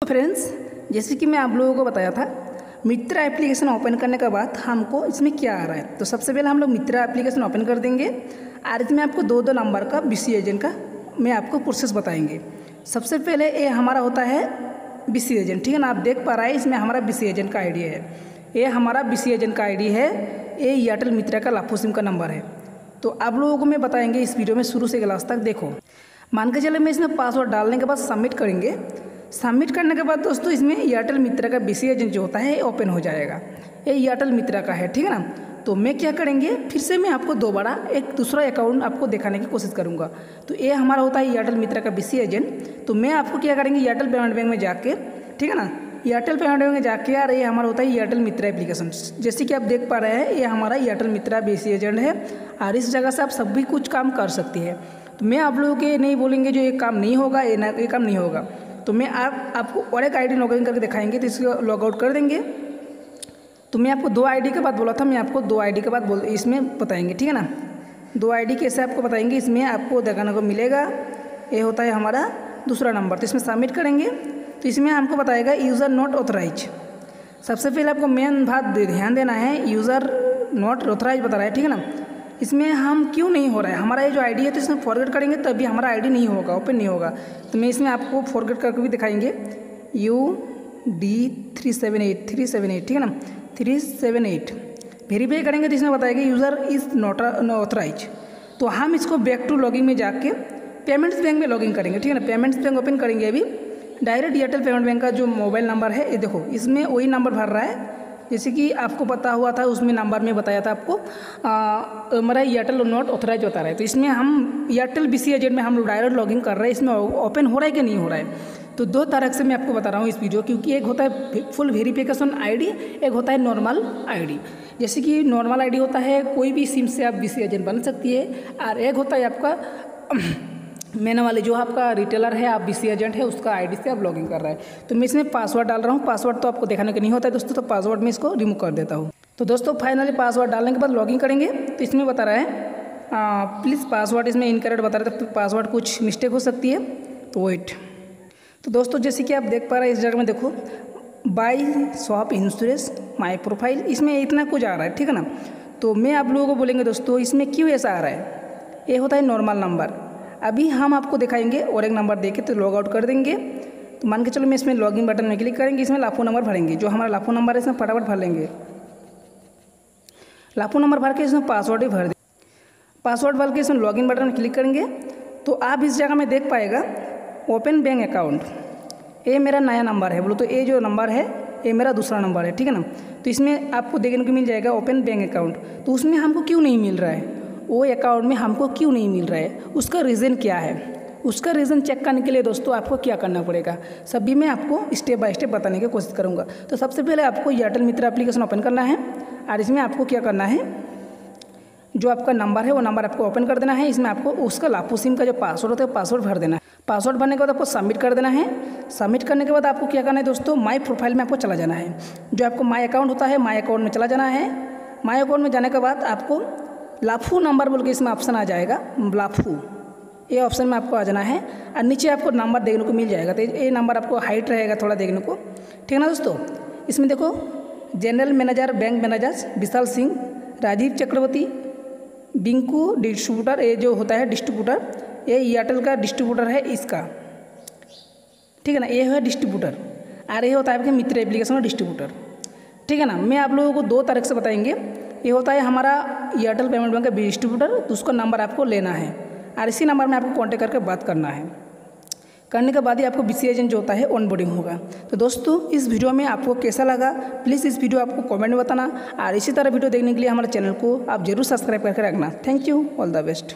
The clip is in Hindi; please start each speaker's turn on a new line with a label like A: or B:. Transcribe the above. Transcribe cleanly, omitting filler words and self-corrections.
A: तो फ्रेंड्स, जैसे कि मैं आप लोगों को बताया था, मित्रा एप्लीकेशन ओपन करने के बाद हमको इसमें क्या आ रहा है। तो सबसे पहले हम लोग मित्रा एप्लीकेशन ओपन कर देंगे और इसमें आपको दो नंबर का बीसी एजेंट का मैं आपको प्रोसेस बताएंगे। सबसे पहले ये हमारा होता है बीसी एजेंट, ठीक है ना। आप देख पा रहे हैं इसमें हमारा बीसी एजेंट का आईडी है। ये हमारा बीसी एजेंट का आईडी है। ये एयरटेल मित्रा का लाफू सिम का नंबर है। तो आप लोगों को मैं बताएंगे इस वीडियो में शुरू से लास्ट तक देखो। मान के चले मैं इसमें पासवर्ड डालने के बाद सबमिट करेंगे। सबमिट करने के बाद दोस्तों इसमें एयरटेल मित्रा का बीसी एजेंट जो होता है ओपन हो जाएगा। ये एयरटेल मित्रा का है, ठीक है ना। तो मैं क्या करेंगे, फिर से मैं आपको दोबारा एक दूसरा अकाउंट आपको दिखाने की कोशिश करूंगा। तो ये हमारा होता है एयरटेल मित्रा का बीसी एजेंट। तो मैं आपको क्या करेंगे, एयरटेल पेमेंट बैंक में जाके, ठीक है ना, एयरटेल पेमेंट बैंक में जाके यार ये हमारा होता है एयरटेल मित्रा एप्लीकेशन। जैसे कि आप देख पा रहे हैं ये हमारा एयरटेल मित्रा बीसी एजेंट है और इस जगह से आप सभी कुछ काम कर सकती है। तो मैं आप लोगों के नहीं बोलेंगे जो ये काम नहीं होगा, ये काम नहीं होगा। तो मैं आपको और एक आईडी लॉगिन करके दिखाएंगे। तो इसको लॉग आउट कर देंगे। तो मैं आपको 2 आईडी के बाद बोला था, मैं आपको 2 आईडी के बाद इसमें बताएंगे, ठीक है ना। 2 आईडी कैसे आपको बताएंगे, इसमें आपको देखने को मिलेगा। ये होता है हमारा दूसरा नंबर। तो इसमें सबमिट करेंगे तो इसमें हमको बताएगा यूज़र नॉट ऑथराइज। सबसे पहले आपको मेन बात ध्यान देना है, यूज़र नॉट ऑथराइज बता रहा है, ठीक है ना। इसमें हम क्यों नहीं हो रहा है, हमारा ये जो आईडी है तो इसमें फॉरगेट करेंगे तभी हमारा आईडी नहीं होगा, ओपन नहीं होगा। तो मैं इसमें आपको फॉरगेट करके भी दिखाएंगे। UD378, ठीक है ना, 378 वेरीफाई करेंगे तो इसमें बताएगा यूज़र इज़ नॉट ऑथराइज। तो हम इसको बैक टू लॉगिन में जाके पेमेंट्स बैंक में लॉगिन करेंगे, ठीक है ना। पेमेंट्स बैंक ओपन करेंगे। अभी डायरेक्ट एयरटेल पेमेंट बैंक का जो मोबाइल नंबर है, ये देखो इसमें वही नंबर भर रहा है जैसे कि आपको पता हुआ था, उसमें नंबर में बताया था आपको हमारा एयरटेल नॉट ऑथराइज बता रहा है। तो इसमें हम एयरटेल बीसी एजेंट में हम लोग डायरेक्ट लॉगिन कर रहे हैं। इसमें ओपन हो रहा है कि नहीं हो रहा है। तो 2 तरह से मैं आपको बता रहा हूँ इस वीडियो, क्योंकि एक होता है फुल वेरिफिकेशन आईडी, एक होता है नॉर्मल आईडी। जैसे कि नॉर्मल आईडी होता है कोई भी सिम से आप बीसी एजेंट बन सकती है, और एक होता है आपका मैंने वाले जो आपका रिटेलर है, आप बीसी एजेंट है, उसका आईडी से आप लॉगिन कर रहे हैं। तो मैं इसमें पासवर्ड डाल रहा हूँ। पासवर्ड तो आपको दिखाने का नहीं होता है दोस्तों, तो पासवर्ड में इसको रिमूव कर देता हूँ। तो दोस्तों फाइनली पासवर्ड डालने के बाद लॉगिन करेंगे। तो इसमें बता रहा है प्लीज़ पासवर्ड इसमें इनकरेक्ट बता रहा है, तो पासवर्ड कुछ मिस्टेक हो सकती है, तो वेट। तो दोस्तों जैसे कि आप देख पा रहे हैं इस जगह में देखो, by shop insurance my profile, इसमें इतना कुछ आ रहा है, ठीक है ना। तो मैं आप लोगों को बोलेंगे दोस्तों इसमें क्यों ऐसा आ रहा है। ये होता है नॉर्मल नंबर। अभी हम आपको दिखाएंगे और एक नंबर देके तो लॉग आउट कर देंगे। तो मान के चलो मैं इसमें लॉगिन बटन में क्लिक करेंगे, इसमें लाफू नंबर भरेंगे। जो हमारा लाफू नंबर है इसमें फटाफट भर लेंगे। लाफू नंबर भर के इसमें पासवर्ड भी भर दें। पासवर्ड भर के इसमें लॉगिन बटन में क्लिक करेंगे तो आप इस जगह में देख पाएगा ओपन बैंक अकाउंट। ये मेरा नया नंबर है, बोलो तो ये जो नंबर है ये मेरा दूसरा नंबर है, ठीक है ना। तो इसमें आपको देखने को मिल जाएगा ओपन बैंक अकाउंट। तो उसमें हमको क्यों नहीं मिल रहा है, वो अकाउंट में हमको क्यों नहीं मिल रहा है, उसका रीज़न क्या है। उसका रीज़न चेक करने के लिए दोस्तों आपको क्या करना पड़ेगा, सभी मैं आपको स्टेप बाय स्टेप बताने की कोशिश करूँगा। तो सबसे पहले आपको एयरटेल मित्रा एप्लीकेशन ओपन करना है और इसमें आपको क्या करना है, जो आपका नंबर है वो नंबर आपको ओपन कर देना है। इसमें आपको उसका लाफू सिम का जो पासवर्ड होता है पासवर्ड भर देना है। पासवर्ड भरने के बाद आपको सबमिट कर देना है। सबमिट करने के बाद आपको क्या करना है दोस्तों, माई प्रोफाइल में आपको चला जाना है। जो आपको माई अकाउंट होता है, माई अकाउंट में चला जाना है। माई अकाउंट में जाने के बाद आपको लाफू नंबर बोल के इसमें ऑप्शन आ जाएगा, लाफू, ये ऑप्शन में आपको आ जाना है और नीचे आपको नंबर देखने को मिल जाएगा। तो ये नंबर आपको हाइट रहेगा थोड़ा देखने को, ठीक है ना दोस्तों। इसमें देखो general manager bank manager Vishal Singh, Rajiv चक्रवर्ती, बिंकू डिस्ट्रीब्यूटर, ये जो होता है डिस्ट्रीब्यूटर, ये एयरटेल का डिस्ट्रीब्यूटर है इसका, ठीक है ना। ये है डिस्ट्रीब्यूटर और ये होता है आपके मित्र एप्लीकेशन का डिस्ट्रीब्यूटर, ठीक है ना। मैं आप लोगों को 2 तरह से बताएंगे। ये होता है हमारा एयरटेल पेमेंट बैंक का डिस्ट्रीब्यूटर, तो उसका नंबर आपको लेना है और इसी नंबर में आपको कांटेक्ट करके बात करना है। करने के बाद ही आपको बीसी एजेंट जो होता है ऑनबोर्डिंग होगा। तो दोस्तों इस वीडियो में आपको कैसा लगा, प्लीज़ इस वीडियो आपको कमेंट में बताना और इसी तरह वीडियो देखने के लिए हमारे चैनल को आप जरूर सब्सक्राइब करके रखना। Thank you, all the best.